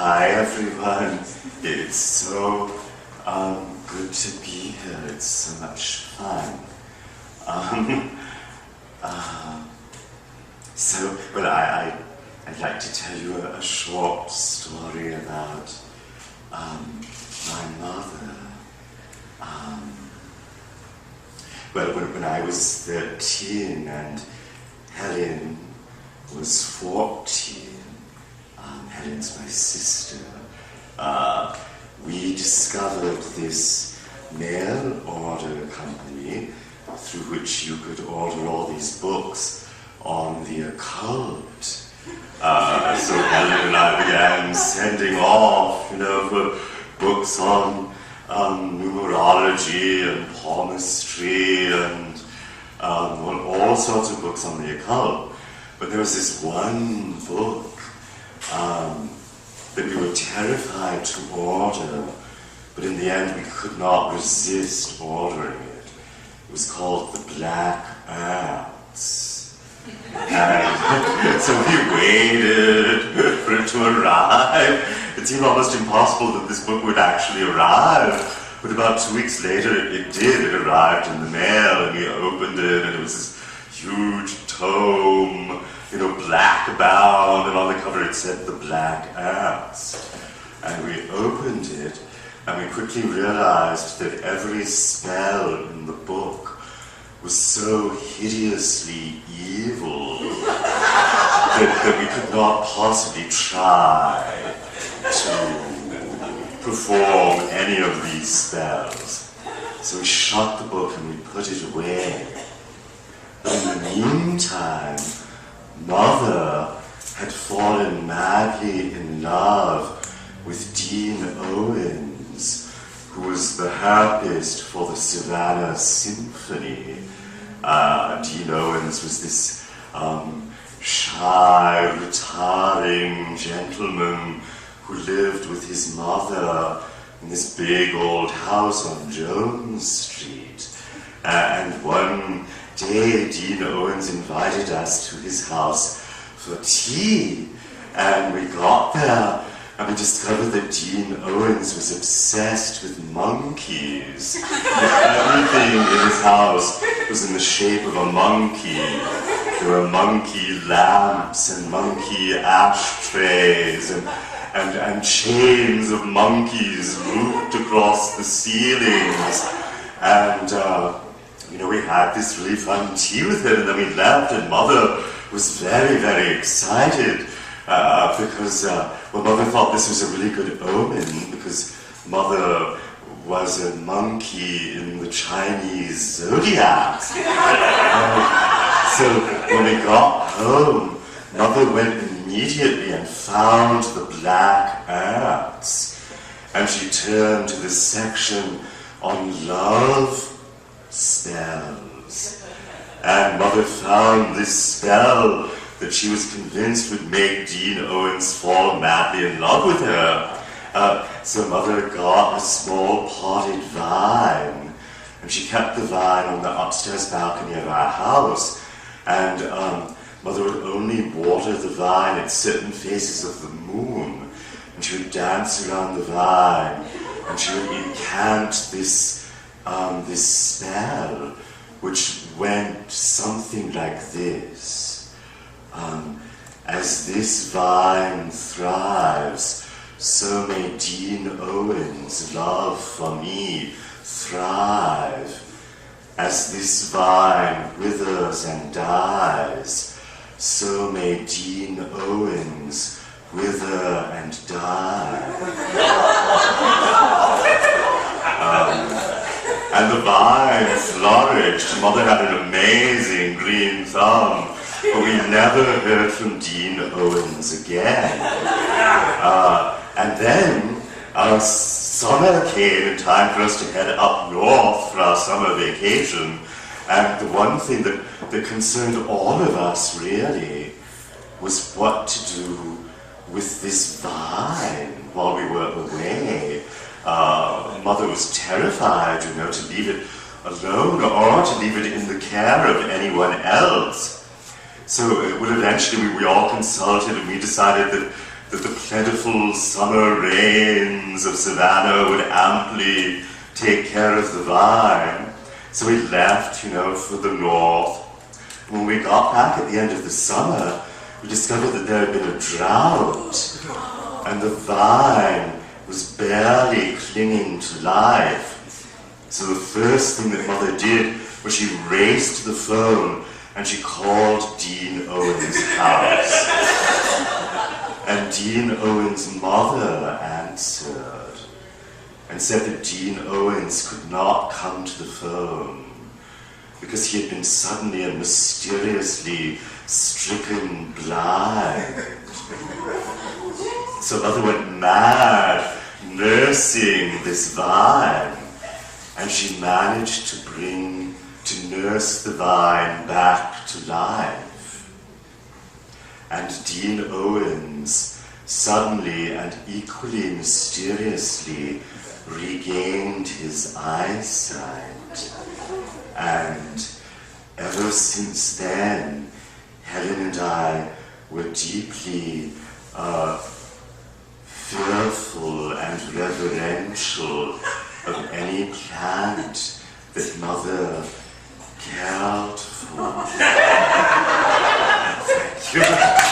Hi everyone. It's so good to be here. It's so much fun. I'd like to tell you a short story about my mother. When I was 13 and Helen was 14, Helen's my sister, we discovered this mail order company through which you could order all these books on the occult. So Helen and I began sending off, for books on numerology and palmistry and all sorts of books on the occult. But there was this one book that we were terrified to order, but in the end we could not resist ordering it. It was called The Black Arts. And so we waited for it to arrive. It seemed almost impossible that this book would actually arrive. But about 2 weeks later, it did. It arrived in the mail, and we opened it, and it was this huge tome, black bound, and on the cover it said The Black Arts. And we opened it, and we quickly realized that every spell in the book was so hideously evil that we could not possibly try to perform any of these spells. So we shut the book and we put it away. But in the meantime, Mother had fallen madly in love with Dean Owens, who was the harpist for the Savannah Symphony. Dean Owens was this shy, retiring gentleman who lived with his mother in this big old house on Jones Street. And one day, Dean Owens invited us to his house for tea. And we got there, and we discovered that Dean Owens was obsessed with monkeys. Everything in his house was in the shape of a monkey. There were monkey lamps and monkey ashtrays and chains of monkeys looped across the ceilings. And we had this really fun tea with him, and then we left, and Mother was very, very excited because Mother thought this was a really good omen, because Mother was a monkey in the Chinese zodiac. So when we got home, Mother went immediately and found the Black Arts, and she turned to the section on love spells. And Mother found this spell that she was convinced would make Dean Owens fall madly in love with her. So Mother got a small potted vine, and she kept the vine on the upstairs balcony of our house. And Mother would only water the vine at certain phases of the moon, and she would dance around the vine, and she would incant this spell, which went something like this. As this vine thrives, so may Dean Owens' love for me thrive. As this vine withers and dies, so may Dean Owens wither and die. And the vine flourished. Mother had an amazing green thumb, but we never heard from Dean Owens again. And then summer came, and time for us to head up north for our summer vacation. And the one thing that concerned all of us really was what to do with this vine while we were away. Mother was terrified, to leave it alone or to leave it in the care of anyone else. So eventually we all consulted, and we decided that that the plentiful summer rains of Savannah would amply take care of the vine. So we left, for the north. When we got back at the end of the summer, we discovered that there had been a drought, and the vine was barely clinging to life. So the first thing that Mother did was she raced to the phone and she called Dean Owens' house. And Dean Owens' mother answered and said that Dean Owens could not come to the phone because he had been suddenly and mysteriously stricken blind. So Mother went mad nursing this vine, and she managed to nurse the vine back to life. And Dean Owens suddenly and equally mysteriously regained his eyesight. And ever since then, Helen and I were deeply fearful and reverential of any plant that Mother cared for. Thank you.